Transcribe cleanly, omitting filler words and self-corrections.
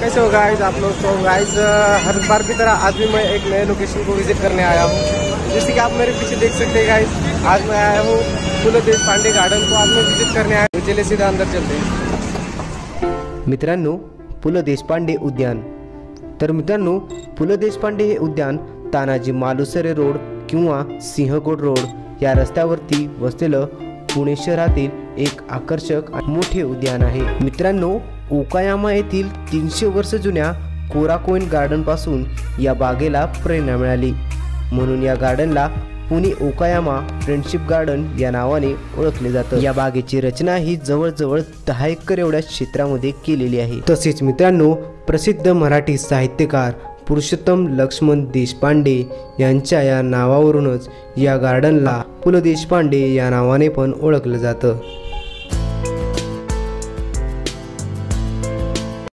कैसे हो गाइस आप लोग। तो गाइस हर बार की तरह आज भी मैं एक नए लोकेशन को विजिट करने आया हूँ। जैसे कि आप मेरे पीछे देख सकते हैं गाइस, आज मैं आया हूँ पुल देशपांडे गार्डन को आज मैं विजिट करने आया हूँ। चलिए सीधा अंदर चलते हैं। मित्रांनो, पु ल देशपांडे उद्यान। तर मित्रांनो, पु ल देशपांडे हे उद्यान तानाजी मालुसरे रोड किंवा सिंहगड रोड या रस्त्यावरती वसलेलं पुणे शहरातील एक आकर्षक आणि मोठे उद्यान आहे। मित्रांनो, ओकायामा येथील 300 वर्ष जुन्या कोराकोइन गार्डन पासून या बागेला प्रेरणा मिळाली, म्हणून या गार्डनला पुणे ओकायामा फ्रेंडशिप गार्डन या नावाने ओळखले जातं। या बागेची रचना ही जवळजवळ 10 एकर एवढ्या क्षेत्रामध्ये केलेली आहे। तसेच मित्रांनो, प्रसिद्ध मराठी साहित्यकार पुरुषोत्तम लक्ष्मण देशपांडे यांच्या या नावावरूनच या गार्डनला पु ल देशपांडे या नावाने पण ओळखलं जातं।